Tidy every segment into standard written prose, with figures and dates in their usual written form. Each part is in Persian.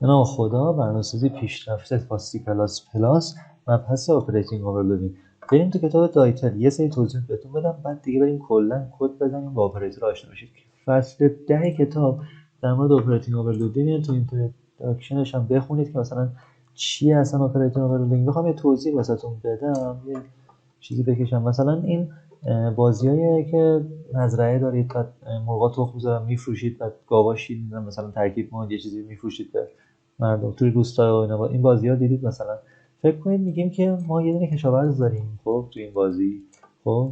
به نام خدا. برنامه‌نویسی پیشرفته با سی پلاس پلاس، مبحث اپراتینگ اوورلودینگ. بریم تو کتاب دایتل یه سری توضیح بهتون بدم، بعد دیگه بریم کلا کد بزنیم با اپراتور آشنا بشید. فصل 10 کتاب در مورد اپراتینگ اوورلودینگ، تو اینتروداکشنش هم بخونید که مثلا چیه اصلا اپراتینگ اوورلودینگ. میخوام یه توضیح واسهتون بدم، یه چیزی بکشم. مثلا این بازیایی که مزرعه دارید، بعد مرغا تخم می‌ذارن میفروشید، بعد گاوا شیر میدن، مثلا ترکیب کنید یه چیزی میفروشید به مردم توی روستا و اینا. این بازی‌ها دیدید مثلا؟ فکر کنید میگیم که ما یه دونه کشاورز داریم، خب تو این بازی، خب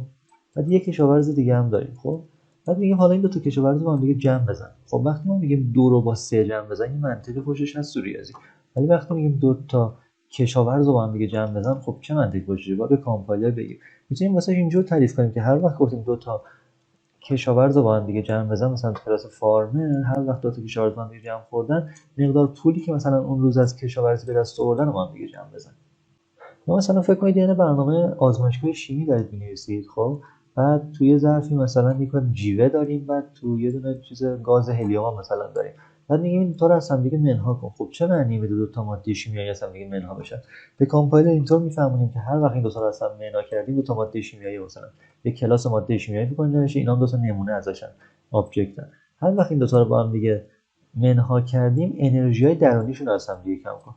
بعد یه کشاورز دیگه هم داریم، خب بعد میگیم حالا این دو تا کشاورز رو با هم دیگه جمع بزن. خب وقتی ما میگیم 2 رو با 3 جمع بزن، این منطقی پشتش هست تو ریاضی. ولی وقتی میگیم 2 تا کشاورز رو با هم دیگه جمع بزن، خب چه منطقی پشتشه؟ باید به کامپایلر بگیم. میتونیم واسه اینجور تعریف کنیم که هر وقت گفتیم 2 تا کشاورز رو با هم دیگه جمع بزن، مثلا تو کلاس فارمر هر وقت 2 تا کشاورز با هم دیگه جمع خوردن، مقدار پولی که مثلا اون روز از کشاورزی به دست آوردن رو با هم دیگه جمع بزن. یا مثلا فکر کنید یه برنامه آزمایشگاه شیمی دارید می‌نویسید، خب بعد توی ظرفی مثلا می‌کنیم جیوه داریم، بعد تو یه دونه چیز گاز هلیوم مثلا داریم، بعد میگیم این دو تا رو از هم دیگه منها کن. خب چه معنی میده دو تا ماده شیمیایی از هم دیگه منها بشن؟ به کامپایلر اینطور میفهمونیم که هر وقت این دو تا رو از هم منها کردیم، دو تا ماده شیمیایی مثلا یک کلاس ماده شیمیایی می‌کنیم نمیشه، اینا هم دو تا نمونه ازشن، آبجکتن. هر وقت این دو تا رو با هم دیگه منها کردیم، انرژی‌های درونیشون رو از هم دیگه کم کن.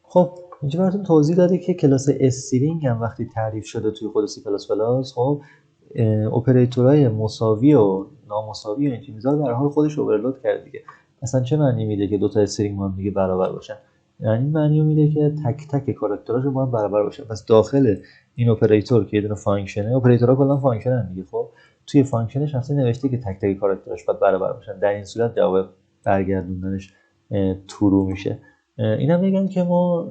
خب اینجا براتون توضیح داده که کلاس استرینگ هم وقتی تعریف شده توی خود سی پلاس پلاس، خب اپراتورهای مساوی و نامساوی و این چیزا رو در حال خودش اوورلود کرده دیگه. اصلا چه معنی میده که دو تا استرینگ با هم دیگه برابر باشن؟ یعنی این معنی میده که تک تک کاراکتراشون با هم برابر باشن. پس داخل این اپراتور که یه دونه فانکشنه، اپراتورها کلا فانکشنن دیگه، خب توی فانکشنش اصلا نوشته که تک تک کاراکتراش باید برابر باشن. در این صورت جواب برگردوندنش ترو میشه. اینا میگن که ما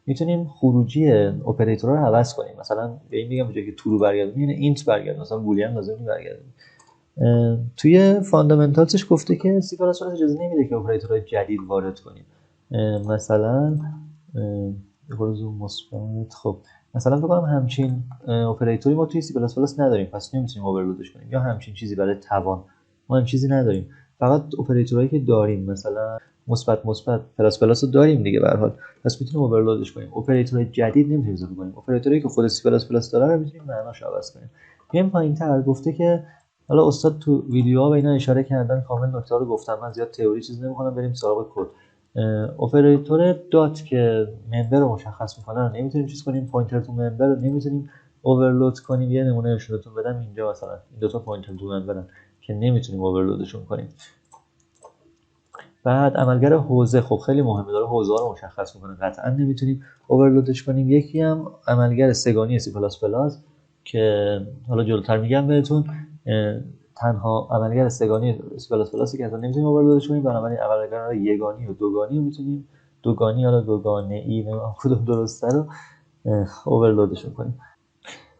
میتونیم خروجی اپراتورها رو عوض کنیم. مثلا به این میگم به جای که ترو برگردونیم، یعنی اینت برگردونیم، مثلا بولیان لازم برگردونیم. توی فاندامنتالزش گفته که سی پلاس پلاس اجازه نمیده که اپراتورهای جدید وارد کنیم. مثلا روزو مثبت، خب مثلا فکر کنم همچین اپراتوری ما توی سی پلاس پلاس نداریم، پس نمیتونیم اوورلودش کنیم. یا همچین چیزی برای توان ما هم چیزی نداریم. فقط اپراتورهایی که داریم، مثلا مثبت پلاس پلاس رو داریم دیگه به هر حال، پس میتونیم اوورلودش کنیم. اپراتورهای جدید نمیتونیم اضافه کنیم. اپراتوری که خود سی پلاس پلاس داره رو میتونیم معناش عوض کنیم. این پایین‌تر گفته که حالا استاد تو ویدیوها به اینا اشاره کردن، کامل نکته رو گفتم، من زیاد تئوری چیز نمی‌کنم، بریم سراغ کد. اپراتور دات که ممبر رو مشخص می‌کنه رو نمیتونیم چیز کنیم، پوینتر تو ممبر رو نمیتونیم اوورلود کنیم. یه نمونه نشونتون بدم اینجا، مثلا این دو تا پوینتر تو ممبرن که نمیتونیم اوورلودشون کنیم. بعد عملگر حوزه، خب خیلی مهمه، داره حوزه ها رو مشخص می‌کنه، قطعا نمیتونیم اوورلودش کنیم. یکی هم عملگر سگانی سی پلاس پلاس که حالا جلوتر میگم بهتون، تنها عملگر سگانی سی پلاس پلاسی که اصلا نمیتونیم اوورلودش کنیم، بنابراین عملگر یگانی و دوگانی رو میتونیم، دوگانی یا دوگانه ای نمیدونم کدوم درسته رو اوورلودشون کنیم.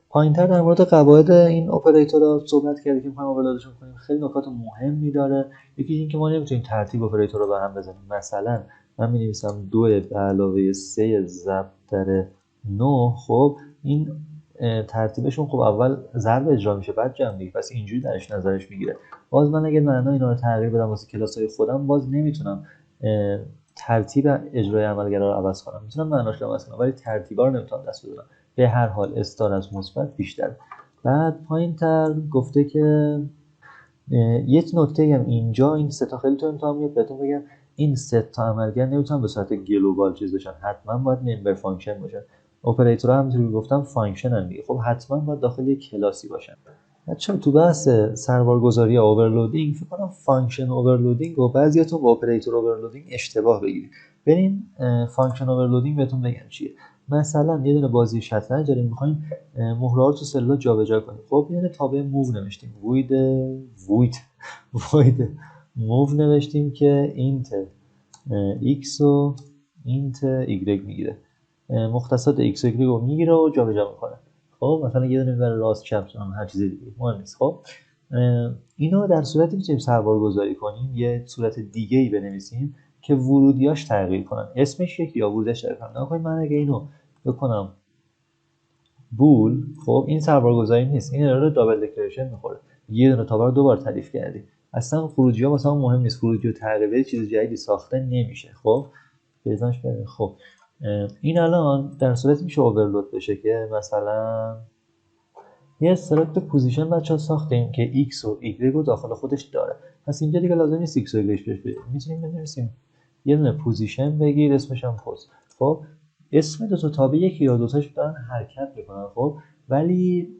پایین‌تر در مورد قواعد این اپراتورها صحبت کردیم که می‌خوایم اوورلودشون کنیم. خیلی نکات مهمی داره. یکی این که ما نمیتونیم ترتیب اپراتور رو به هم بزنیم. مثلا من می‌نویسم 2 به علاوه 3 ضرب در 9، خب این ترتیبشون خب اول ضرب اجرا میشه بعد جمع دیگه، پس اینجوری درش نظرش میگیره. باز من اگه معنای اینا رو تغییر بدم واسه کلاس‌های خودم، باز نمیتونم ترتیب اجرای عملگرا رو عوض کنم. میتونم معناش رو عوض کنم ولی ترتیبا رو نمیتونم دست بدم. به هر حال استار از مثبت بیشتر. بعد پایین‌تر گفته که یک نکته هم اینجا، این سه تا خیلی تو امتحان میاد بهتون بگم، این سه تا عملگر نمیتونن به صورت گلوبال چیز بشن، حتما باید ممبر فانکشن باشن. اپراتورها همونطوری گفتم فانکشنن دیگه، خب حتما باید داخل یک کلاسی باشن. بچه‌ها تو بحث سربارگذاری یا اوورلودینگ فکر کنم فانکشن اوورلودینگ و بعضیاتون با اپراتور اوورلودینگ اشتباه بگیرید. بریم فانکشن اوورلودینگ بهتون بگم چیه. مثلا یه دونه بازی شطرنج داریم، می‌خوایم مهره‌ها رو تو سلول‌ها جابجا کنیم. خب یه دونه تابع موو نوشتیم، void موو نوشتیم که اینت x و اینت y میگیره، مختصات x و y رو میگیره و جابجا میکنه. خب مثلا یه دونه برای راست چپ هر چیز دیگه مهم نیست. خب اینو در صورتی میتونیم سربار گذاری کنیم، یه صورت دیگه ای بنویسیم که ورودیاش تغییر کنن، اسمش یکی یا ورودیش تغییر کنن. نکنید من اگه اینو بکنم بول، خب این سربار گذاری نیست، این ارور دابل دکلریشن میخوره. یه دونه تابع رو دو بار تعریف کردی، اصلا خروجی ها واسه مهم نیست، خروجی و تغییر چیز جدیدی ساخته نمیشه. خب بزنش بریم. خب این الان در صورت میشه اوورلود بشه که مثلا یه سلکت پوزیشن بچه‌ها ساختیم که x و y رو داخل خودش داره. پس اینجا دیگه لازم نیست x و y بشه، میتونیم بنویسیم یه دونه پوزیشن بگیر اسمش هم پوز. خب اسم دو تا تابع یکی یا دو تاش دارن حرکت میکنن، خب ولی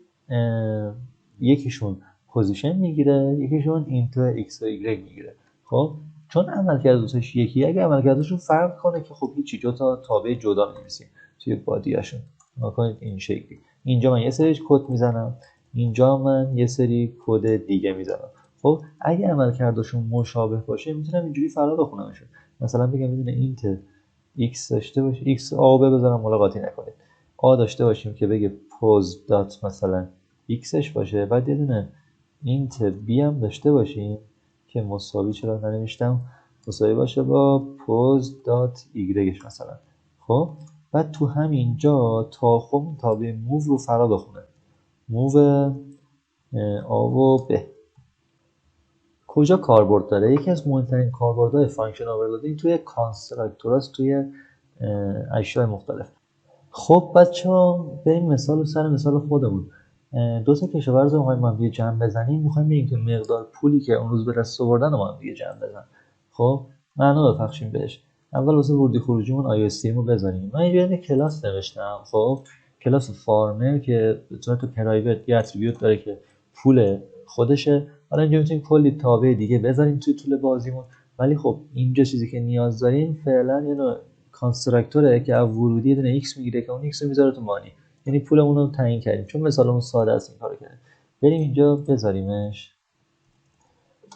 یکیشون پوزیشن میگیره، یکیشون اینتو x و y میگیره. خب چون عملکرد دو تاش یکیه، اگه عملکردشون فرق کنه که خب هیچی، دو تا تابع جدا می‌نویسیم توی بادیاشون. نکنید این شکلی اینجا من یه سری کد میزنم، اینجا من یه سری کد دیگه میزنم. خب اگه عملکردشون مشابه باشه میتونم اینجوری فرا بخونمشون. مثلا بگم میدونه اینت x داشته باشه، x آ ب بذارم ملاقاتی نکنید، آ داشته باشیم که بگه پوز دات مثلا xش باشه، بعد یه دونه اینت b هم داشته باشیم که مساوی، چرا ننوشتم، مساوی باشه با پوز دات ایگرگش مثلا. خب بعد تو همینجا تا خب تابع موو رو فرا بخونه، موو آ و ب. کجا کاربرد داره؟ یکی از مهمترین کاربردهای فانکشن اوورلودینگ توی کانستراکتوراست، توی اشیاء مختلف. خب بچه‌ها بریم مثال سر مثال خودمون. دو تا کشاورز رو می‌خوایم با هم دیگه جمع بزنیم، می‌خوایم بگیم که مقدار پولی که اون روز به دست آوردن رو با هم دیگه جمع بزن. خب معنا ببخشیم بهش. اول واسه ورودی خروجیمون IOSTM رو بذاریم. من اینجا یه کلاس نوشتم، خب کلاس فارمر که به صورت پرایوت یه اتریبیوت داره که پول خودشه. حالا اینجا میتونیم کلی تابع دیگه بذاریم توی طول بازیمون، ولی خب اینجا چیزی که نیاز داریم فعلا یه نوع کانستراکتوره که از ورودی یه دونه x میگیره که اون x رو میذاره تو مانی، یعنی پولمون رو تعیین کردیم چون مثالمون ساده است این کارو کردیم. بریم اینجا بذاریمش.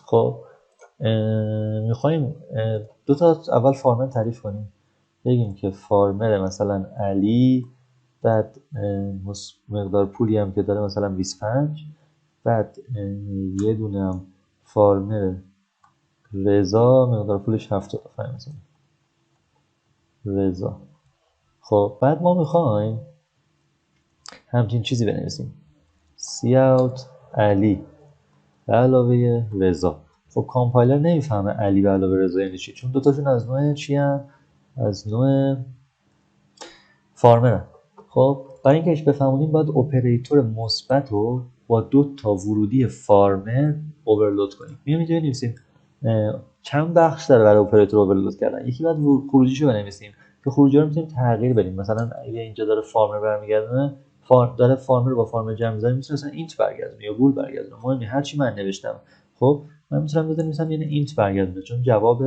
خب میخوایم دو تا اول فارمر تعریف کنیم، بگیم که فارمر مثلا علی، بعد مقدار پولی هم که داره مثلا 25، بعد یه دونه هم فارمر رضا مقدار پولش 70 مثلا رضا. خب بعد ما میخوایم همچین چیزی بنویسیم سیاوت علی به علاوه رضا. خب کامپایلر نمیفهمه علی به علاوه رضا یعنی چی، چون دوتاشون از نوع چی هن؟ از نوع فارمر. خب برای اینکه اش بفهمونیم باید اپراتور مثبت رو با دو تا ورودی فارمر اوورلود کنیم. میام اینجا بنویسیم چند بخش داره برای اپراتور اوورلود کردن. یکی بعد خروجیشو بنویسیم که خروجی رو میتونیم تغییر بدیم. مثلا اگه اینجا داره فارمر برمیگردونه، داره فارمر با فارمر جمع می‌ذاره، میتونه مثلا اینت برگردونه یا بول برگردونه، مهم نیست هر چی من نوشتم. خب من میتونم بنویسم یعنی اینت برگردونه چون جواب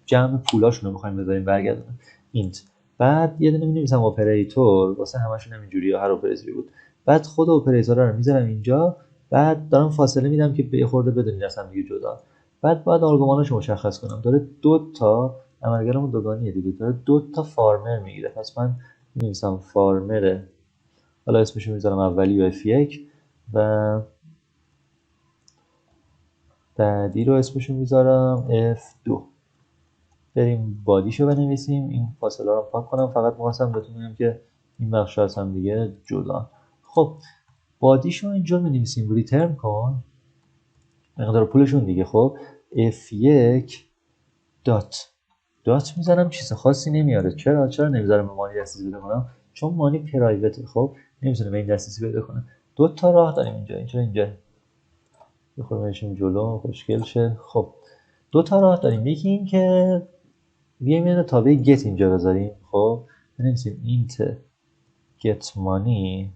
جمع پولاشون رو می‌خوایم بذاریم برگردونه اینت. بعد یه دونه می‌نویسم اپراتور واسه همشون همینجوریه، هر اپراتوری بود. بعد خود اپراتور رو میذارم اینجا، بعد دارم فاصله میدم که به خورده بدونید اصلا دیگه جدا. بعد باید آرگوماناشو مشخص کنم. داره دو تا عملگرامون دوگانیه دیگه، داره دو تا فارمر میگیره. پس من می‌نویسم فارمر، حالا اسمشو میذارم اولی و F1 و بعدی رو اسمشو میذارم F2. بریم بادیشو بنویسیم. این فاصله رو پاک کنم، فقط می‌خواستم بهتون بگم که این بخش از هم دیگه جدا. خب بادیشو اینجا می‌نویسیم ریترن کن مقدار پولشون دیگه. خب F1 دات میزنم، چیز خاصی نمیاره. چرا نمیذارم به مانی دسترسی پیدا کنم؟ چون مانی پرایوته، خب نمیتونه به این دسترسی پیدا کنه. دو تا راه داریم اینجا بخورمشون جلو خوشگل شه. خب دو تا راه داریم، یکی این که بیایم یه تابع get اینجا بذاریم. خب بنویسیم int get money،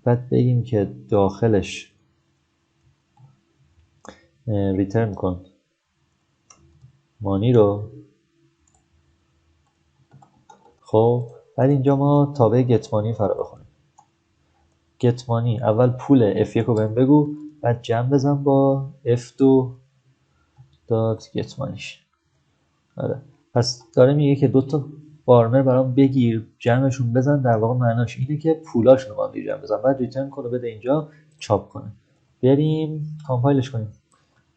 بعد بگیم که داخلش ریترن کن مانی رو. خب بعد اینجا ما تابع get money فرا بخونیم. get money اول پول F1 رو بهم بگو، بعد جمع بزن با F2 دات get money. آره پس داره میگه که دو تا فارمر برام بگیر جمعشون بزن، در واقع معناش اینه که پولاشون رو با هم دیگه جمع بزن، بعد ریترن کنه بده اینجا چاپ کنه. بریم کامپایلش کنیم.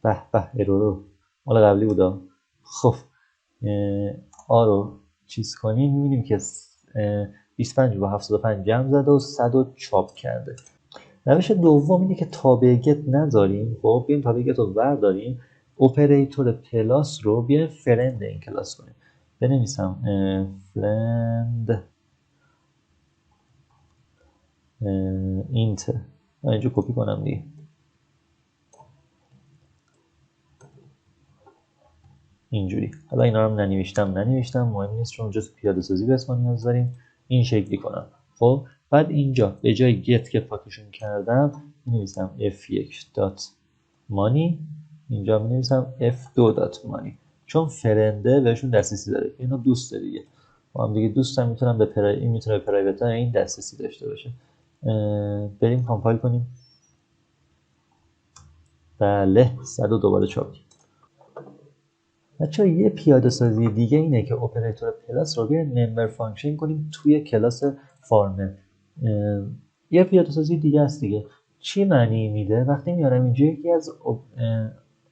به ارورو مال قبلی بودا. خب آ رو چیز کنیم، میبینیم که 25 با 75 جمع زده و 100 رو چاپ کرده. روش دوم اینه که تابع گت نذاریم، خب بیایم تابع گت رو برداریم، اپراتور پلاس رو بیایم فرند این کلاس کنیم. بنویسم فرند اینت، اینجا کپی کنم دیگه، اینجوری. حالا اینا رو ننوشتم مهم نیست، چون اونجا پیاده سازی به اسم نیاز داریم. این شکلی کنم. خب بعد اینجا به جای گت که پاکشون کردم می‌نویسم f1.money، اینجا می‌نویسم f2.money، چون فرنده بهشون دسترسی داره، اینو دوست داره دیگه. با هم دیگه دوستم میتونم به این میتونه به پرایوت این دسترسی داشته باشه. بریم کامپایل کنیم. بله 100 دوباره چاپ. بچه‌ها یه پیاده سازی دیگه اینه که اپراتور پلاس رو بیایم ممبر فانکشن کنیم توی کلاس فارمر. یه پیاده سازی دیگه است دیگه. چی معنی میده؟ وقتی میارم اینجا یکی از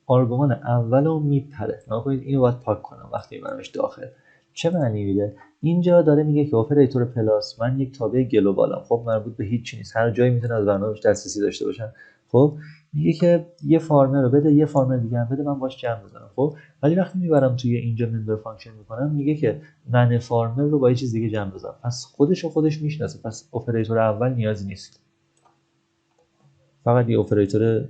آرگومان اول رو میپره، نکنید اینو باید پاک کنم وقتی میارمش داخل. چه معنی میده؟ اینجا داره میگه که اپراتور پلاس من یک تابع گلوبالم، خب مربوط به هیچ چیزی نیست، هر جایی میتونه از برنامه‌اش دسترسی داشته باشن. خب میگه که یه فارمر رو بده، یه فارمر دیگه هم بده، من باش جمع بزنم. خب ولی وقتی میبرم توی اینجا ممبر فانکشن میکنم، میگه که من فارمر رو با یه چیز دیگه جمع بزنم، پس خودش میشناسه، پس اپراتور اول نیازی نیست، فقط یه اپراتور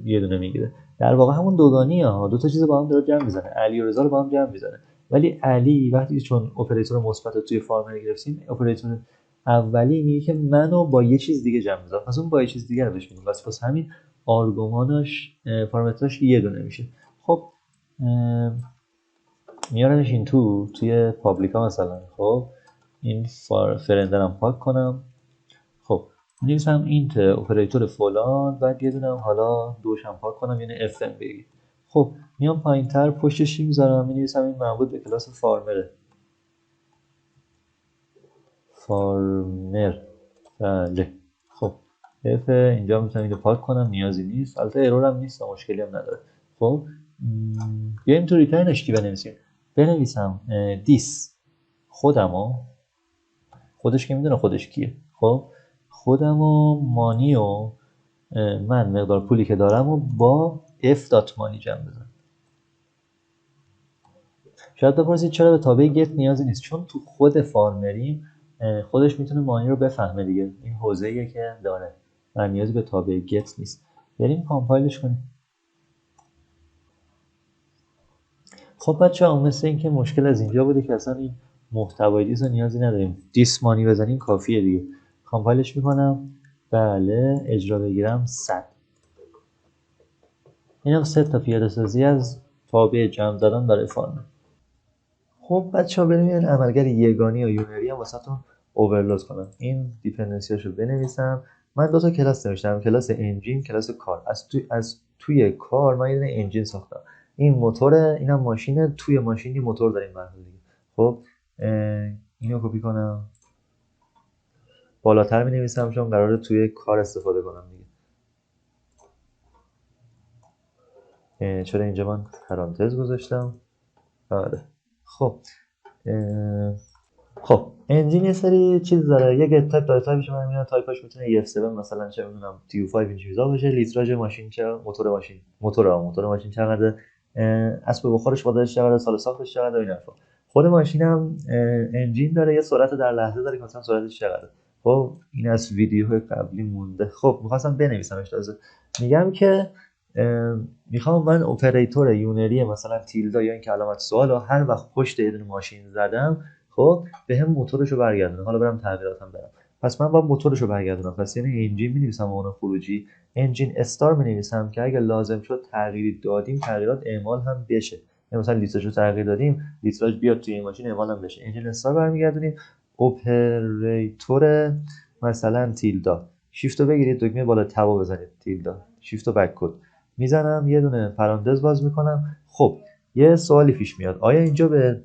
یه دونه میگیره. در واقع همون دوگانیه ها، دو تا چیز با هم داره جمع میزنه، علی و رضا رو با هم جمع میزنه. ولی علی وقتی چون اپراتور مثبت رو توی فارمر گرفتیم، اپراتور اولی میگه که منو با یه چیز دیگه جمع بزن، پس اون با یه چیز دیگه رو بهش میگه، پس همین آرگومانش پارامتراش یه دونه میشه. خب میارمش این توی پابلیکا مثلا. خب این فرندرم پاک کنم. خب می‌نویسم اینت اپراتور فلان، بعد یه دونم حالا دوشم پاک کنم یعنی اف ام بگیر. خب میام پایینتر پشتش میذارم، می‌نویسم این مربوط به کلاس فارمره. فارمر بله. خب اف اینجا میتونم اینو پاک کنم، نیازی نیست، البته ارورم نیست، مشکلی هم نداره. خب بیایم تو ریترنش چی بنویسم دیس خودش که میدونه خودش کیه. خب خودم و مانی و من مقدار پولی که دارم و با f دات مانی جمع بزن. شاید بپرسید چرا به تابع گت نیازی نیست، چون تو خود فارمریم خودش میتونه مانی رو بفهمه دیگه، این حوزه‌ایه که داره و نیازی به تابع گت نیست. بریم کامپایلش کنیم. خب بچه‌ها مثل این که مشکل از اینجا بوده که اصلا این محتوای دیس رو نیازی نداریم، دیس مانی بزنیم کافیه دیگه. کامپایلش میکنم. بله اجرا بگیرم 100. اینم 3 تا پیاده سازی از تابع جمع زدن برای فارمر. خب بچه‌ها بریم این عملگر یگانی و یونری هم واسهتون اوورلود کنم. این دیپندنسیاشو بنویسم. من دو تا کلاس نوشتم، کلاس انجین، کلاس کار. از توی کار من یه دونه انجین ساختم. این موتوره، اینم ماشینه، توی ماشینی موتور داریم برای دیگه. خب اینو کپی کنم، بالاتر می‌نویسم چون قراره توی کار استفاده کنم دیگه. چرا اینجا من پرانتز گذاشتم؟ آره. خب انجین یه سری چیز داره، یه گت تایپ داره، تایپش من میاد تایپش میتونه EF7 مثلا چه میدونم TU5 این چیزا باشه، لیتراژ ماشین چه، موتور ماشین چقدر، اسب بخارش بادش چقدر، سال ساختش چقدر، این حرفا. خود ماشینم انجین داره، یه سرعت در لحظه داره که مثلا سرعتش چقدره. خب این از ویدیو قبلی مونده. خب می‌خواستم بنویسمش تازه. میگم که میخوام من اپراتور یونری مثلا تیلدا یا این که علامت سوال رو هر وقت پشت یه دونه ماشین زدم، خب به هم موتورشو برگردونه، حالا برم تعمیراتم برم، پس من با موتورشو برگردونم، پس یعنی انجین می‌نویسم اون خروجی، انجین استار می‌نویسم که اگه لازم شد تغییری دادیم تغییرات اعمال هم بشه، یعنی مثلا لیتراشو تغییر دادیم لیتراژ بیاد توی این ماشین اعمال هم بشه. انجین استار برمیگردونیم. اپراتور مثلا تیلدا، شیفتو بگیرید دکمه بالا تبا بزنید، تیلدا شیفتو بک کد میزنم، یه دونه پرانتز باز میکنم. خب یه سوالی پیش میاد، آیا اینجا به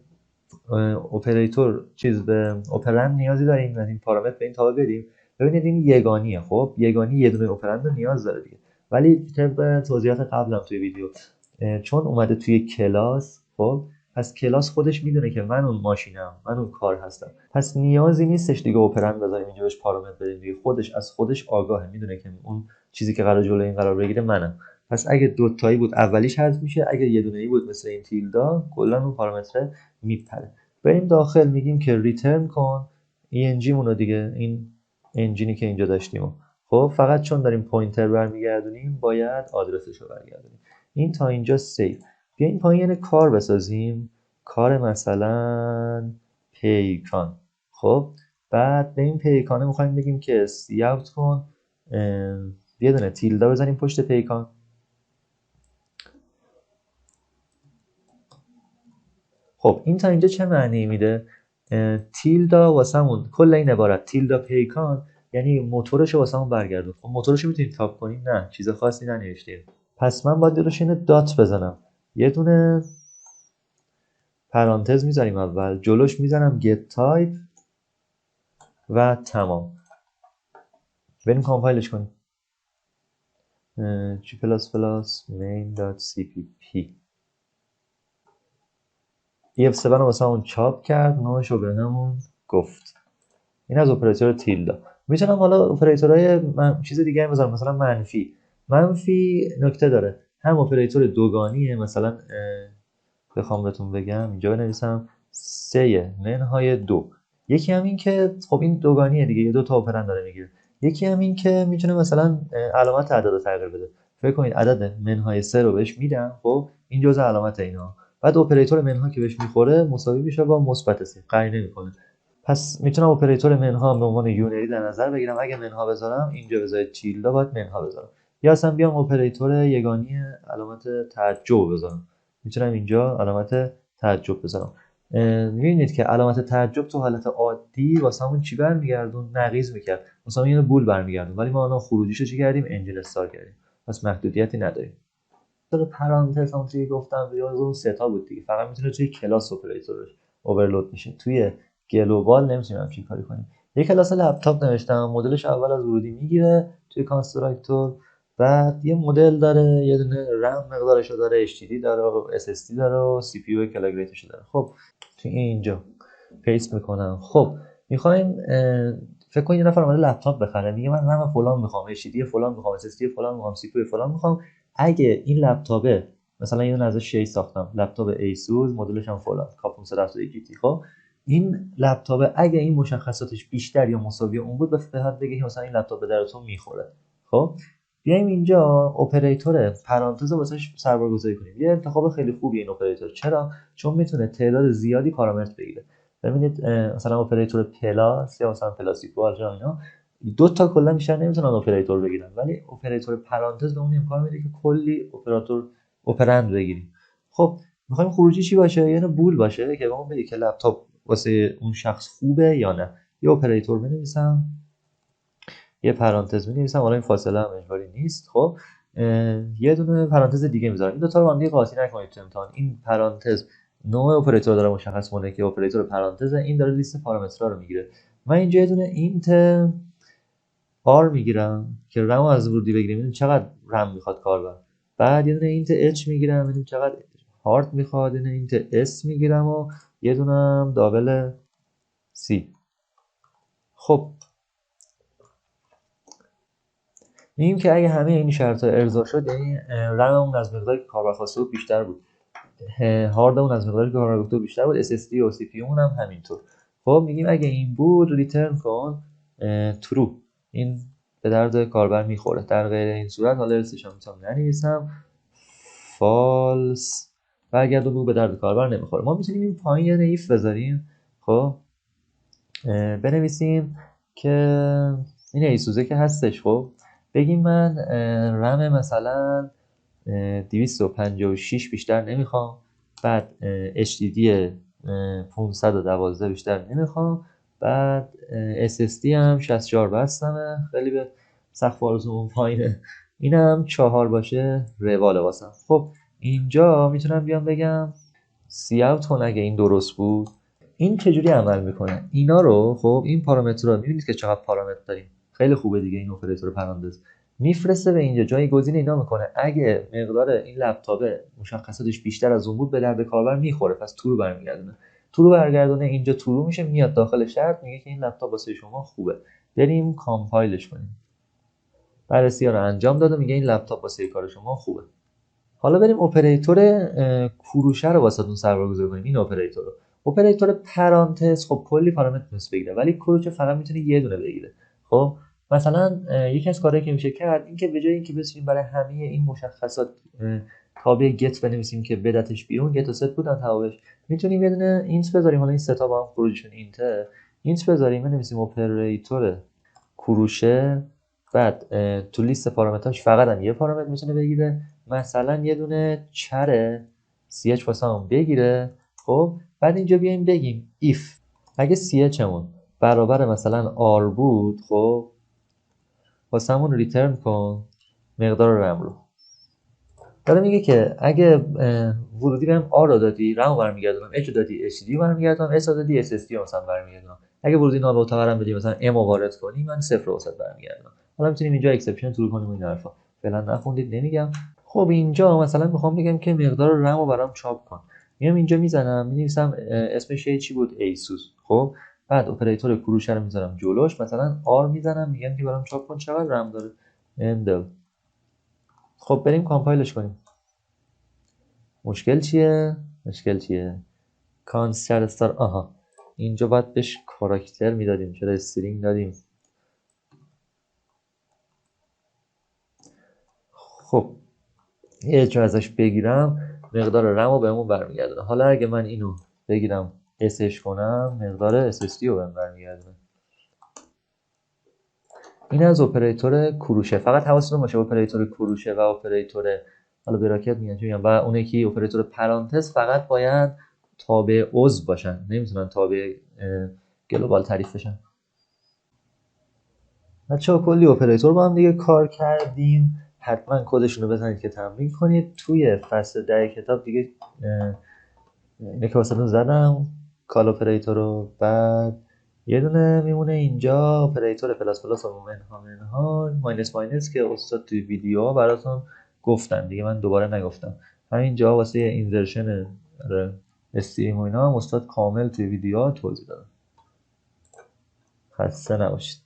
اپراتور به اپرند نیازی داریم، یعنی این پارامتر به این تابع بدیم؟ ببینید این یگانیه. خب یگانی یه دونه اپرند رو نیاز داره دیگه، ولی طبق توضیحات قبلم توی ویدیو چون اومده توی کلاس، خب پس کلاس خودش میدونه که من اون ماشینم، من اون کار هستم. پس نیازی نیستش دیگه اپرند بذاریم اینجا بهش پارامتر بدیم دیگه، خودش از خودش آگاهه، میدونه که اون چیزی که قرار جلوی این قرار بگیره منم. پس اگه دو تایی بود اولیش حذف میشه، اگه یه دونه‌ای بود مثل این تیلدا کلا اون پارامتر میپره. بریم داخل میگیم که ریترن کن ing مونو دیگه، این انجینی که اینجا داشتیم. خب فقط چون داریم پوینتر برمیگردونیم باید آدرسش رو برگردونیم. این تا اینجا سیو. بیایم پایین کار بسازیم، کار مثلا پیکان. خب بعد به این پیکانه میخوایم بگیم که سی اوت کن یه دونه تیلدا بزنیم پشت پیکان. خب این تا اینجا چه معنی میده؟ تیلدا واسمون کل این عبارت تیلدا پیکان یعنی موتورش رو واسمون برگردون. خب موتورش رو میتونیم تاپ کنیم؟ نه، چیز خاصی ننوشتیم. پس من باید روش اینه دات بزنم، یه دونه پرانتز میذاریم اول، جلوش میزنم get type و تمام. بریم کامپایلش کنیم. g++ main.cpp EF7 رو واسه اون چاپ کرد، نوعش رو به همون گفت. این از اپراتور تیلدا. میتونم حالا اپراتورهای چیز دیگه هم بذارم، مثلا منفی نکته داره، هم اپراتور دوگانیه، مثلا بخوام بهتون بگم اینجا بنویسم 3 منهای 2. یکی هم این که خب این دوگانیه دیگه، یه دو تا اپرند داره میگیره. یکی هم این که میتونه مثلا علامت عدد رو تغییر بده. فکر کنید عدد منهای 3 رو بهش میدم، خب این جزء علامت اینا، بعد اپراتور منها که بهش میخوره مساوی میشه با مثبت 3، قرینه میکنه. پس میتونم اپراتور منها به عنوان یونری در نظر بگیرم. اگه منها بذارم اینجا به جای تیلدا باید منها بذارم، یا اصلا بیام اپراتور یگانی علامت تعجب بذارم. میتونم اینجا علامت تعجب بذارم. میبینید که علامت تعجب تو حالت عادی واسمون چی برمیگردون؟ نقیض میکرد، واسمون یه بول برمیگردون، ولی ما الان خروجیشو چی کردیم؟ انجین استار کردیم. پس محدودیتی نداریم. تو پرانتز هم توی گفتم ریاض اون سه تا بود دیگه، فقط میتونه توی کلاس اپراتورش اوورلود بشه، توی گلوبال نمیتونیم همچین کاری کنیم. یه کلاس لپتاپ نوشتم، مدلش اول از ورودی میگیره توی کانستراکتور، بعد یه مدل داره، یه دونه رم مقدارشو داره، HDD داره، SSD داره و CPU کلاگریتشو داره. خب توی اینجا پیست میکنم. خب میخوایم فکر کنید یه نفر اومده لپتاپ بخره، میگه من رم فلان میخوام، HDD فلان میخوام، SSD فلان میخوام، CPU فلان میخوام. اگه این لپتاپه مثلا یه دونه ازش 6 ساختم، لپتاپ ایسوس مدلش هم فلان کاپ 571 جی، خب این لپتاپ اگه این مشخصاتش بیشتر یا مساوی اون بود، به حد بگه مثلا این لپتاپ به درتون میخوره. خب بیایم اینجا اپراتور پرانتز واسش سربارگذاری کنیم. یه انتخاب خیلی خوبیه این اپراتور. چرا؟ چون میتونه تعداد زیادی پارامتر بگیره. ببینید مثلا اپراتور پلاس یا مثلا پلاسیکوال جا اینا دو تا کلا بیشتر نمیتونن اپراتور بگیرن، ولی اپراتور پرانتز به اون امکان میده که کلی اپرند بگیریم. خب میخوایم خروجی چی باشه؟ یعنی بول باشه که به اون بگه که لپتاپ واسه اون شخص خوبه یا نه. یه اپراتور بنویسم، یه پرانتز بنویسم، حالا این فاصله هم اجباری نیست. خب یه دونه پرانتز دیگه میذارم. این دو تا رو با هم دیگه قاطی نکنید تو امتحان. این پرانتز نوع اپراتور داره مشخص کنه که اپراتور پرانتز، این داره لیست پارامترها رو میگیره. من اینجا یه دونه اینت آر میگیرم که رم از ورودی بگیریم، ببینیم چقدر رم میخواد کاربر. بعد یه دونه اینت اچ میگیرم ببینیم چقدر هارد میخواد. یه اینت اس میگیرم و یه دونه هم دابل سی. خب میگیم که اگه همه این شرط‌ها ارضا شد، یعنی رممون از مقداری که کاربر خواسته بود بیشتر بود، هاردمون از مقداری که کاربر گفته بیشتر بود، SSD و CPU مون هم همینطور. خب میگیم اگه این بود ریترن کن true، این به درد کاربر میخوره. در غیر این صورت حالا ارسش هم میتونم ننویسم false، برگردون به درد کاربر نمیخوره. ما میتونیم این پایین یه ایف بذاریم، خب بنویسیم که این ایسوزه که هستش، خب بگیم من رم مثلا 256 بیشتر نمیخوام، بعد HDD 512 بیشتر نمیخوام، بعد SSD هم 64 بستمه، خیلی به سقف آرزومون پایینه، اینم 4 باشه رواله واسم. خب اینجا میتونم بیام بگم سی اوت کن اگه این درست بود. این چجوری عمل میکنه؟ اینا رو خب این پارامترها میبینید که چقدر پارامتر داریم، خیلی خوبه دیگه این اپراتور پرانتز. میفرسته به اینجا، جای گزینه اینا میکنه اگه مقدار این لپتاپ مشخصاتش بیشتر از اون بود به درد کاربر میخوره، پس ترو برمیگردونه. ترو برگردونه اینجا ترو میشه، میاد داخل شرط میگه که این لپتاپ واسه شما خوبه. بریم کامپایلش کنیم. بررسی رو انجام داده، میگه این لپتاپ واسه کار شما خوبه. حالا بریم اپراتور کوروشه رو واسهتون سربرگزاری کنیم. این اپراتور پرانتز خب کلی پارامتر میتونه بگیره، ولی کوروشه فقط میتونه یه دونه بگیره. خب مثلا یکی از کارهایی که میشه کرد این که به جای اینکه بتونیم برای همه این مشخصات تابع گت بنویسیم که بدتش بیرون، گت و ست بودن تابعش، میتونیم یه دونه اینت بذاریم. حالا این سه تا با هم خروجشون اینت بذاریم، بنویسیم اپراتور کوروشه، بعد تو لیست پارامترش فقط هم یه پارامتر میتونه بگیره، مثلا یه دونه چر ch واسه هم بگیره. خب بعد اینجا بیایم بگیم if اگه ch مون برابر مثلا r بود، خب واسه همون ریترن کن مقدار رم رو. داره میگه که اگه ورودی بهم r رو دادی رم رو برمیگردونم، h رو دادی hd رو برمیگردونم، s رو دادی ssd رو مثلا برمیگردونم. اگه ورودی نامعتبرم بدی مثلا m رو وارد کنی من 0 رو واسط برمیگردونم. حالا میتونیم اینجا اکسپشن ترو کنیم این حرفا، فعلا نخوندید نمیگم. خب اینجا مثلا میخوام بگم که مقدار رم رو برام چاپ کن، میام اینجا میزنم مینویسم اسمش چی بود ایسوس. خب بعد اپراتور کوروشه رو میذارم جلوش، مثلا r میزنم میگم که برام چاپ کن چقدر رم داره اندل. خب بریم کامپایلش کنیم. مشکل چیه؟ کانستر استار. آها اینجا باید بهش کاراکتر میدادیم، چرا استرینگ دادیم؟ خب یه اجرا ازش بگیرم مقدار رم رو بهمون برمیگردونه. حالا اگه من اینو بگیرم اسش کنم مقدار SSD رو بهم برمیگردونه. این از اپراتور کوروشه. فقط حواستون باشه اپراتور کوروشه و اپراتور حالا براکت میگن و اون یکی اپراتور پرانتز فقط باید تابع عضو باشن، نمیتونن تابع گلوبال تعریف بشن. بچه‌ها کلی اپراتور با هم دیگه کار کردیم، حتما کدشون رو بزنید که تمرین کنید. توی فصل 10 کتاب دیگه اینه که واسهتون زدم کال اپراتور رو. بعد یه دونه میمونه اینجا اپراتور پلاس پلاس و منها ماینس ماینس که استاد توی ویدیو براتون گفتن دیگه، من دوباره نگفتم. همینجا واسه اینزرشن استریم و اینا هم استاد کامل توی ویدیو توضیح دادم. خسته نباشید.